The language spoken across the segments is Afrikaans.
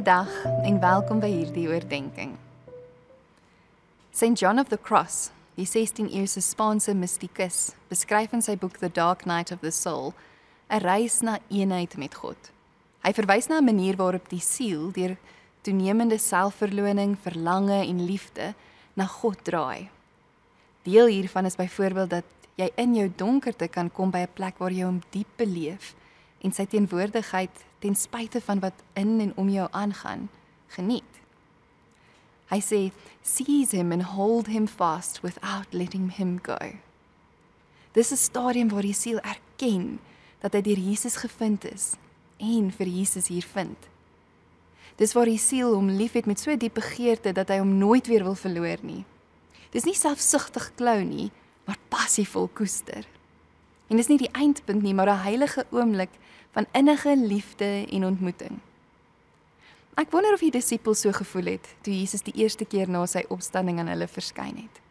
Goeiedag en welkom by hierdie oordenking. St. John of the Cross, die 16e-eeuse Spaanse mystikus, beskryf in sy boek The Dark Night of the Soul 'n reis na eenheid met God. Hy verwys na 'n manier waarop die siel deur toenemende selfverloning, verlange en liefde na God draai. Deel hiervan is byvoorbeeld dat jy in jou donkerte kan kom by 'n plek waar jy hom diep beleef en sy teenwoordigheid ten spyte van wat in en om jou aangaan, geniet. Hy sê, seize him and hold him fast without letting him go. Dis 'n stadium waar die siel erken dat hy deur Jesus gevind is en vir Jesus hier vind. Dis waar die siel hom liefhet met so diep begeerte dat hy hom nooit weer wil verloor nie. Dis nie selfsugtig klou nie, maar passievol koester. En dis nie die eindpunt nie, maar 'n heilige oomblik van innige liefde en ontmoeting. Ek wonder of die disippels so gevoel het toe Jesus die eerste keer na sy opstanding aan hulle verskyn het.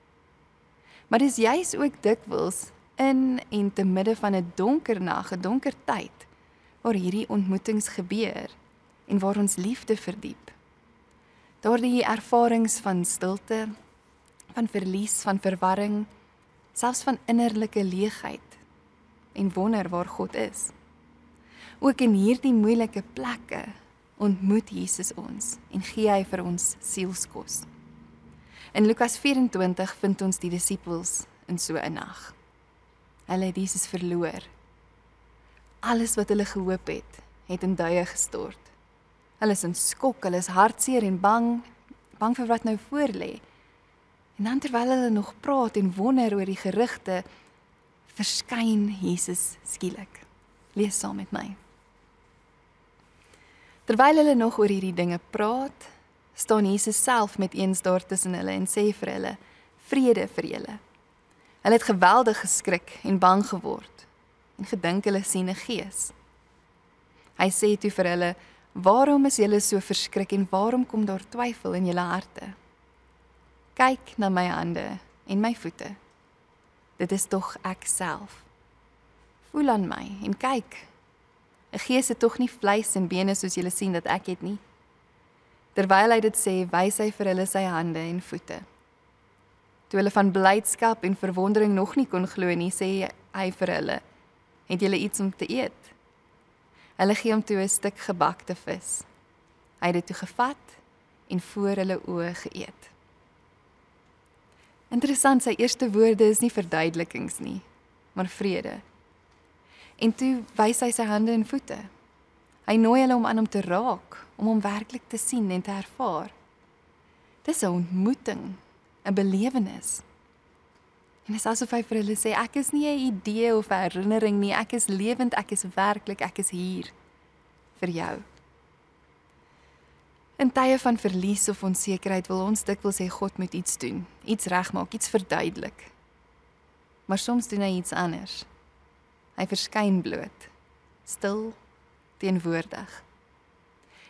Maar dis juis ook dikwels in en te midde van 'n donker nag, 'n donker tyd, waar hierdie ontmoetings gebeur en waar ons liefde verdiep. Daardie ervarings van stilte, van verlies, van verwarring, selfs van innerlike leegheid en wonder waar God is. Ook in hierdie moeilike plekke ontmoet Jesus ons en gee hy vir ons sielskos. In Lukas 24 vind ons die disippels in so 'n nag. Hulle het Jesus verloor. Alles wat hulle gehoop het in duie gestort. Hulle is in skok, hulle is hartseer en bang vir wat nou voorlê. En dan terwyl hulle nog praat en wonder oor die gerugte, verskyn Jesus skielik. Lees saam met my. Terwyl hulle nog oor hierdie dinge praat, staan Jesus self met eens daar tussen hulle en sê vir hulle, vrede vir julle. Hulle het geweldig geskrik en bang geword en gedink hulle sien 'n gees. Hy sê toe vir hulle, waarom is julle so verskrik en waarom kom daar twyfel in julle harte? Kyk na my hande en my voete. Dit is tog ek self. Voel aan my en kyk. 'n Gees het tog nie vleis en bene soos julle sien dat ek het nie. Terwyl hy dit sê, wys hy vir hulle sy hande en voete. Toe hulle van blydskap en verwondering nog nie kon glo nie, sê hy vir hulle, het julle iets om te eet? Hulle gee hom toe 'n stuk gebakte vis. Hy het dit toe gevat en voor hulle oë geëet. Interessant, sy eerste woorde is nie verduidelikings nie, maar vrede. En toe wys hy sy hande en voete. Hy nooi hulle om aan hom te raak, om hom werklik te sien en te ervaar. Dis 'n ontmoeting, 'n belewenis. En dit is asof hy vir hulle sê, ek is nie 'n idee of 'n herinnering nie, ek is lewend, ek is werklik, ek is hier vir jou. In tye van verlies of onsekerheid wil ons dikwels sê God moet iets doen, iets regmaak, iets verduidelik. Maar soms doen hy iets anders. Hy verskyn bloot, stil, teenwoordig.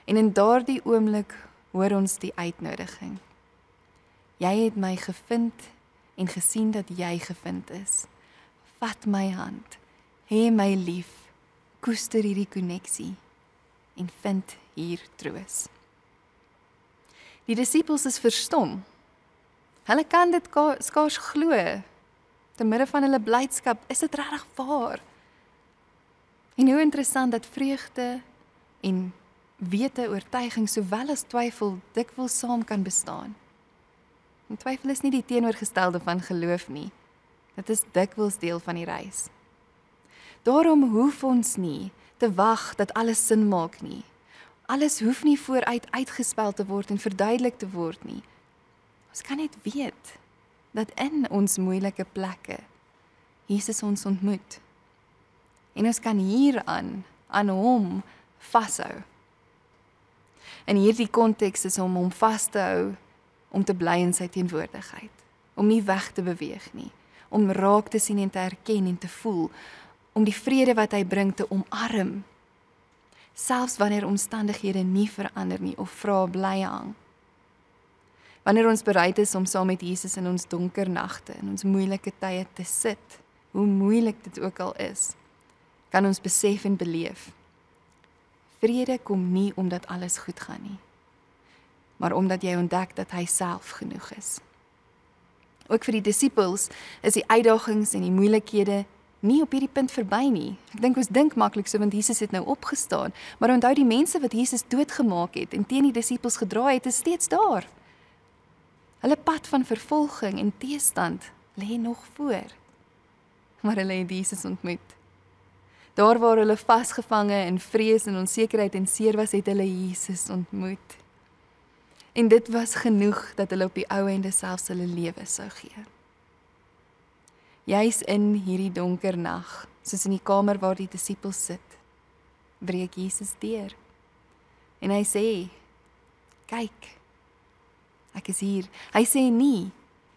En in daardie oomblik hoor ons die uitnodiging. Jy het my gevind en gesien dat jy gevind is. Vat my hand, hê my lief, koester hierdie koneksie en vind hier troos. Die disippels is verstom. Hulle kan dit skaars glo. Te midde van hulle blydskap, is dit regtig waar? En hoe interessant dat vreugde en wete, oortuiging, sowel as twyfel dikwels saam kan bestaan. En twyfel is nie die teenoorgestelde van geloof nie. Dit is dikwels deel van die reis. Daarom hoef ons nie te wag dat alles sin maak nie. Alles hoef nie vooruit uitgespel te word en verduidelik te word nie. Ons kan net weet dat in ons moeilike plekke Jesus ons ontmoet. En ons kan hieraan, aan hom, vashou. In hierdie konteks is om hom vas te hou, om te bly in sy teenwoordigheid, om nie weg te beweeg nie, om raak te sien en te herken en te voel, om die vrede wat hy bring te omarm, selfs wanneer omstandighede nie verander nie of vrae bly hang. Wanneer ons bereid is om saam met Jesus in ons donker nagte, in ons moeilike tye te sit, hoe moeilik dit ook al is, kan ons besef en beleef. Vrede kom nie omdat alles goed gaan nie, maar omdat jy ontdek dat hy self genoeg is. Ook vir die disippels is die uitdagings en die moeilikhede nie op hierdie punt verby nie. Ek dink ons dink maklik so, want Jesus het nou opgestaan, maar onthou die mense wat Jesus doodgemaak het en teen die disippels gedraai het, is steeds daar. Hulle pad van vervolging en teestand lê nog voor, maar hulle het Jesus ontmoet. Daar waar hulle vasgevange in vrees en onsekerheid en seer was, het hulle Jesus ontmoet. En dit was genoeg dat hulle op die ou ende selfs hulle lewe sou gee. Juis in hierdie donker nag, soos in die kamer waar die disippels sit, breek Jesus deur. En hy sê, kyk, ek is hier. Hy sê nie,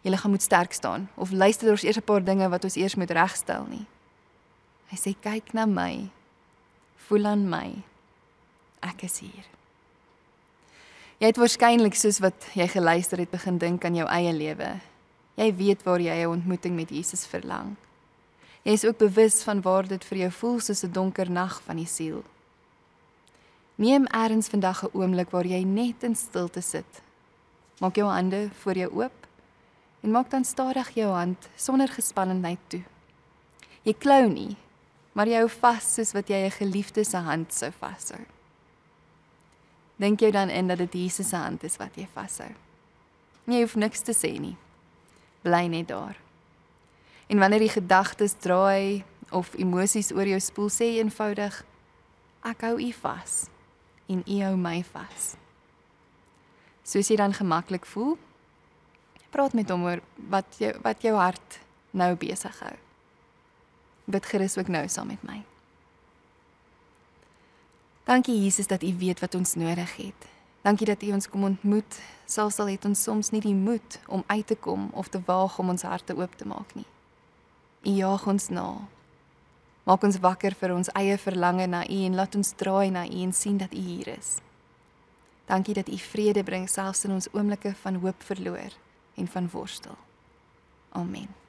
julle gaan moet sterk staan, of luister ons eers 'n paar dinge wat ons eers moet regstel nie. Hy sê, kyk na my, voel aan my, ek is hier. Jy het waarskynlik soos wat jy geluister het begin dink aan jou eie lewe. Jy weet waar jy 'n ontmoeting met Jesus verlang. Jy is ook bewus van waar dit vir jou voel soos 'n donker nag van die siel. Neem eers vandag 'n oomblik waar jy net in stilte sit. Maak jou hande voor jou oop en maak dan stadig jou hand sonder gespannenheid toe. Jy klou nie, maar jy hou vas soos wat jy 'n geliefde se hand sou vashou. Dink jou dan in dat dit Jesus se hand is wat jy vashou. Jy hoef niks te sê nie. Bly net daar. En wanneer die gedagtes draai of emosies oor jou spoel, sê eenvoudig, ek hou u vas en u hou my vas. Soos jy dan gemaklik voel, praat met hom oor wat jou hart nou besig hou. Bid gerus ook nou saam met my. Dankie Jesus dat u weet wat ons nodig het. Dankie dat u ons kom ontmoet, selfs al het ons soms nie die moed om uit te kom of te waag om ons harte oop te maak nie. U jaag ons na. Maak ons wakker vir ons eie verlange na u en laat ons draai na u en sien dat u hier is. Dankie dat u vrede bring selfs in ons oomblikke van hoop verloor en van worstel. Amen.